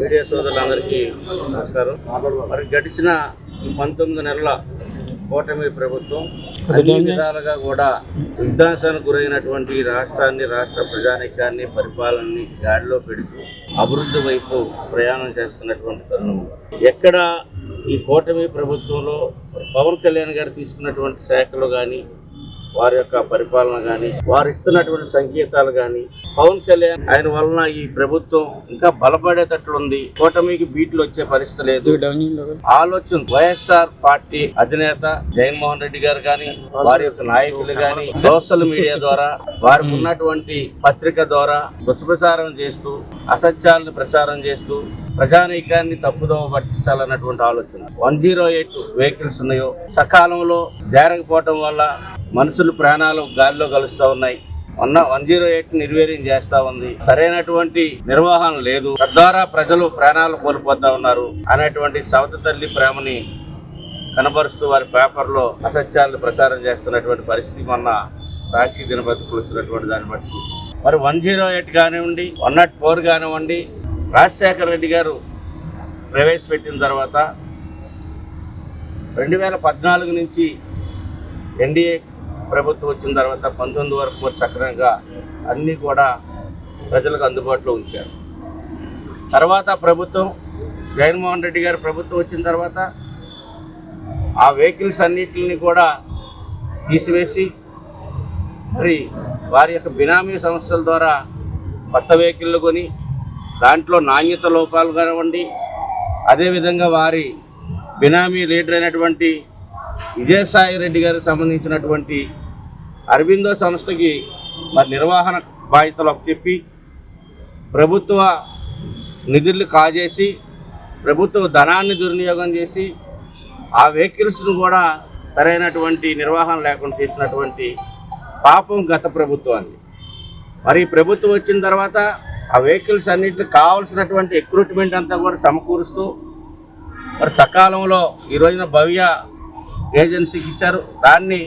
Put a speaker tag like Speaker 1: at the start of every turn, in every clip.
Speaker 1: Media సోదరులందరికీ నమస్కారం. మరి గడిచిన 19 నెలల కూటమి ప్రభుత్వం అన్ని విధాలుగా కూడా విధ్వంసానికి గురైనటువంటి రాష్ట్రాన్ని, రాష్ట్ర ప్రజానీకాన్ని, పరిపాలనని గాడిలో పెడుతూ అభివృద్ధి వైపు ప్రయాణం చేస్తున్నటువంటి తరుణం. ఎక్కడ ఈ కూటమి ప్రభుత్వంలో పవన్ కళ్యాణ్ గారు తీసుకున్నటువంటి శాఖలు కానీ, వారి యొక్క పరిపాలన కానీ, వారు ఇస్తున్నటువంటి సంకేతాలు కానీ, పవన్ కళ్యాణ్ ఆయన వలన ఈ ప్రభుత్వం ఇంకా బలపడేటట్లుంది. కూటమికి బీట్లు వచ్చే పరిస్థితి లేదు. ఆలోచన వైఎస్ఆర్ పార్టీ అధినేత జగన్మోహన్ రెడ్డి గారు కానీ, వారి యొక్క నాయకులు కానీ సోషల్ మీడియా ద్వారా, వారికి ఉన్నటువంటి పత్రిక ద్వారా దుష్ప్రచారం చేస్తూ, అసత్యాలను ప్రచారం చేస్తూ ప్రజానీకాన్ని తప్పుదోవ పట్టించాలన్నటువంటి ఆలోచన. 108 వెహికల్స్ ఉన్నాయో సకాలంలో జరగకపోవటం వల్ల మనుషులు ప్రాణాలు గాలిలో కలుస్తూ ఉన్నాయి. 108 నిర్వీర్యం చేస్తా ఉంది. సరైనటువంటి నిర్వహణ లేదు. తద్వారా ప్రజలు ప్రాణాలు కోల్పోతా ఉన్నారు అనేటువంటి సవతి తల్లి ప్రేమని కనబరుస్తూ వారి పేపర్లో అసత్యాలను ప్రచారం చేస్తున్నటువంటి పరిస్థితి మొన్న సాక్షి దినపత్రికలు వచ్చినటువంటి దాన్ని బట్టి చూసాం. మరి 108 కానివ్వండి, 104 కానివ్వండి, రాజశేఖర రెడ్డి గారు ప్రవేశపెట్టిన తర్వాత 2014 నుంచి ఎన్డీఏ ప్రభుత్వం వచ్చిన తర్వాత 19 వరకు సక్రమంగా అన్నీ కూడా ప్రజలకు అందుబాటులో ఉంచారు. తర్వాత ప్రభుత్వం జగన్మోహన్ రెడ్డి గారు ప్రభుత్వం వచ్చిన తర్వాత ఆ వెహికల్స్ అన్నిటిని కూడా తీసివేసి మరి వారి యొక్క బినామీ సంస్థల ద్వారా కొత్త వెహికల్లు కొని దాంట్లో నాణ్యత లోపాలు కానివ్వండి, అదేవిధంగా వారి బినామీ లీడర్ అయినటువంటి విజయసాయి రెడ్డి గారికి సంబంధించినటువంటి అరబిందో సంస్థకి మరి నిర్వహణ బాధ్యతలు అప్పచెప్పి ప్రభుత్వ నిధులు కాజేసి, ప్రభుత్వ ధనాన్ని దుర్వినియోగం చేసి ఆ వెహికల్స్ను కూడా సరైనటువంటి నిర్వహణ లేకుండా చేసినటువంటి పాపం గత ప్రభుత్వాన్ని. మరి ప్రభుత్వం వచ్చిన తర్వాత ఆ వెహికల్స్ అన్నింటికి కావాల్సినటువంటి ఎక్విప్మెంట్ అంతా కూడా సమకూరుస్తూ మరి సకాలంలో ఈ రోజున భవ్య ఏజెన్సీకి ఇచ్చారు. దాన్ని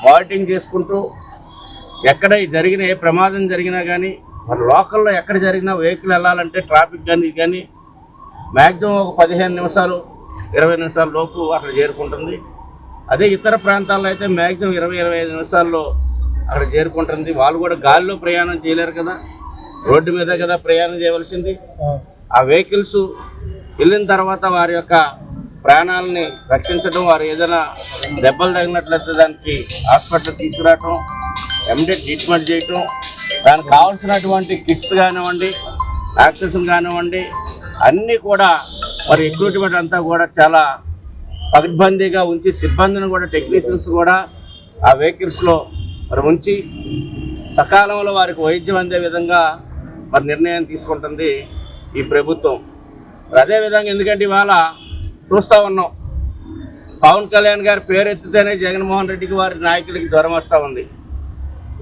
Speaker 1: మానిటరింగ్ చేసుకుంటూ ఎక్కడ జరిగిన ఏ ప్రమాదం జరిగినా కానీ, మరి లోకల్లో ఎక్కడ జరిగినా వెహికల్ వెళ్ళాలంటే ట్రాఫిక్ కానీ మ్యాక్సిమం ఒక 15 నిమిషాలు 20 నిమిషాల లోపు అక్కడ చేరుకుంటుంది. అదే ఇతర ప్రాంతాల్లో అయితే మ్యాక్సిమం 20-25 నిమిషాల్లో అక్కడ చేరుకుంటుంది. వాళ్ళు కూడా గాలిలో ప్రయాణం చేయలేరు కదా, రోడ్డు మీద కదా ప్రయాణం చేయవలసింది. ఆ వెహికల్స్ వెళ్ళిన తర్వాత వారి యొక్క ప్రాణాలని రక్షించడం, వారు ఏదైనా దెబ్బలు తగినట్లయితే దానికి హాస్పిటల్ తీసుకురావటం, ఇమ్మీడియట్ ట్రీట్మెంట్ చేయటం, దానికి కావాల్సినటువంటి కిట్స్ కానివ్వండి, ఆక్సిజన్ కానివ్వండి, అన్నీ కూడా మరి ఎక్విప్మెంట్ అంతా కూడా చాలా పకడ్బందీగా ఉంచి సిబ్బందిని కూడా టెక్నీషియన్స్ కూడా ఆ వెహికల్స్లో మరి ఉంచి సకాలంలో వారికి వైద్యం అందే విధంగా మరి నిర్ణయం తీసుకుంటుంది ఈ ప్రభుత్వం. అదేవిధంగా ఎందుకంటే ఇవాళ చూస్తూ ఉన్నాం, పవన్ కళ్యాణ్ గారి పేరు ఎత్తితేనే జగన్మోహన్ రెడ్డికి వారి నాయకులకి జ్వరం వస్తూ ఉంది.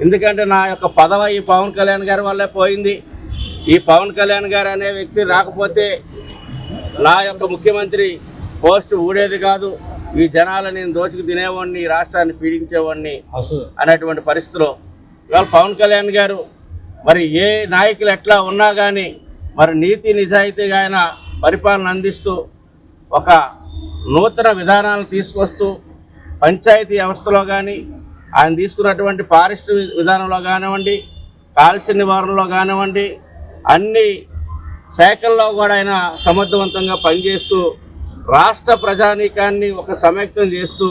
Speaker 1: ఎందుకంటే నా యొక్క పదవి ఈ పవన్ కళ్యాణ్ గారి వల్లే పోయింది. ఈ పవన్ కళ్యాణ్ గారు అనే వ్యక్తి రాకపోతే నా యొక్క ముఖ్యమంత్రి పోస్ట్ ఊడేది కాదు, ఈ జనాలు నేను దోచుకు తినేవాడిని, ఈ రాష్ట్రాన్ని పీడించేవాడిని అనేటువంటి పరిస్థితిలో ఇవాళ పవన్ కళ్యాణ్ గారు మరి ఏ నాయకులు ఎట్లా ఉన్నా కానీ మరి నీతి నిజాయితీగా ఆయన పరిపాలన అందిస్తూ ఒక నూతన విధానాలను తీసుకొస్తూ పంచాయతీ వ్యవస్థలో కానీ, ఆయన తీసుకున్నటువంటి ఫారెస్ట్ విధానంలో కానివ్వండి, కాలుష్య నివారణలో కానివ్వండి, అన్ని శాఖల్లో కూడా ఆయన సమర్థవంతంగా పనిచేస్తూ రాష్ట్ర ప్రజానీకాన్ని ఒక సమైక్యం చేస్తూ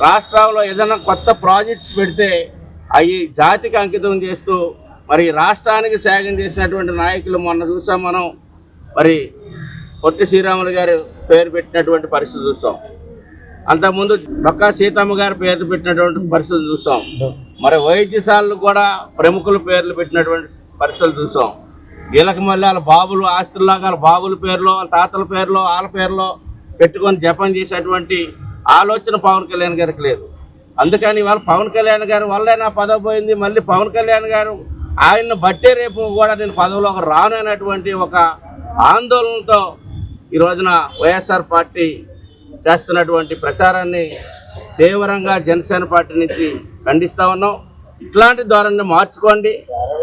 Speaker 1: రాష్ట్రంలో ఏదైనా కొత్త ప్రాజెక్ట్స్ పెడితే అవి జాతికి అంకితం చేస్తూ మరి రాష్ట్రానికి త్యాగం చేసినటువంటి నాయకులు మొన్న చూసాం మనం. మరి పొట్టి శ్రీరాములు గారు పేరు పెట్టినటువంటి పరిస్థితి చూసాం. అంతకుముందు డొక్కా సీతమ్మ గారి పేరు పెట్టినటువంటి పరిస్థితి చూసాం. మరి వైద్యశాలలు కూడా ప్రముఖుల పేర్లు పెట్టినటువంటి పరిస్థితులు చూసాం. వీళ్ళకి మళ్ళీ వాళ్ళ బాబులు ఆస్తుల్లాగా వాళ్ళ బాబుల పేరులో, వాళ్ళ తాతల పేరులో, వాళ్ళ పేరులో పెట్టుకొని జపం చేసేటువంటి ఆలోచన పవన్ కళ్యాణ్ గారికి లేదు. అందుకని వాళ్ళు పవన్ కళ్యాణ్ గారి వల్లే నా పదవి పోయింది, మళ్ళీ పవన్ కళ్యాణ్ గారు ఆయన్ను బట్టే రేపు కూడా నేను పదవిలోకి రాను అనేటువంటి ఒక ఆందోళనతో ఈ రోజున వైఎస్ఆర్ పార్టీ చేస్తున్నటువంటి ప్రచారాన్ని తీవ్రంగా జనసేన పార్టీ నుంచి ఖండిస్తూ ఉన్నాం. ఇట్లాంటి ధోరణిని మార్చుకోండి.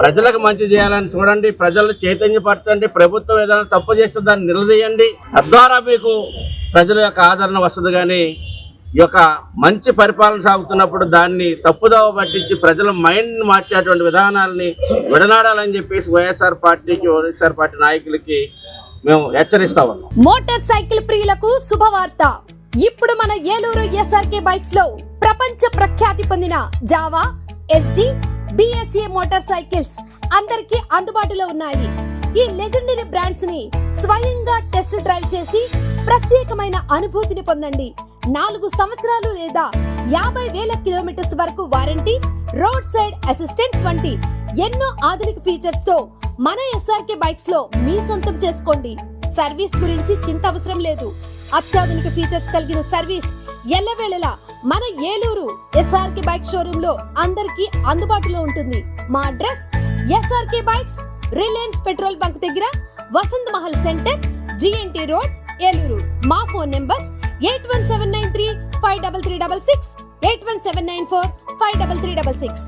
Speaker 1: ప్రజలకు మంచి చేయాలని చూడండి, ప్రజలను చైతన్యపరచండి. ప్రభుత్వం ఏదైనా తప్పు చేస్తే దాన్ని నిలదీయండి. తద్వారా మీకు ప్రజల యొక్క ఆదరణ వస్తుంది. కానీ ఈ యొక్క మంచి పరిపాలన సాగుతున్నప్పుడు దాన్ని తప్పుదోవ పట్టించి ప్రజల మైండ్ని మార్చేటువంటి విధానాలని విడనాడాలని చెప్పేసి వైఎస్ఆర్ పార్టీ నాయకులకి మేము హెచ్చరిస్తా ఉన్నాం.
Speaker 2: మోటార్ సైకిల్ ప్రియులకు శుభవార్త. ఇప్పుడు మన ఏలూరు ఎస్ఆర్కే బైక్స్ లో ప్రపంచ ప్రఖ్యాతి పొందిన Java, SD, BSA motor cycles అందరికీ అందుబాటులో ఉన్నాయి. ఈ లెజెండరీ బ్రాండ్స్ ని స్వయంగా టెస్ట్ డ్రైవ్ చేసి ప్రత్యేకమైన అనుభూతిని పొందండి. 4 సంవత్సరాలు లేదా 50,000 కిలోమీటర్స్ వరకు వారంటీ, రోడ్ సైడ్ అసిస్టెంట్స్ వంటి ఎన్నో ఆధునిక ఫీచర్స్ తో మన ఎస్ఆర్కే బైక్స్ లో మీ సొంతం చేసుకోండి. సర్వీస్ గురించి చింత అవసరం లేదు. అత్యాధునిక ఫీచర్స్ కలిగిన సర్వీస్ ఎల్లవేళలా మన ఏలూరు ఎస్ఆర్కే బైక్ షోరూమ్ లో అందరికీ అందుబాటులో ఉంటుంది. మా address SRK bikes, Reliance petrol bunk దగ్గర, Vasant Mahal centre, GNT road, Eluru. మా ఫోన్ నెంబర్స్ 8179353366, 8179453366.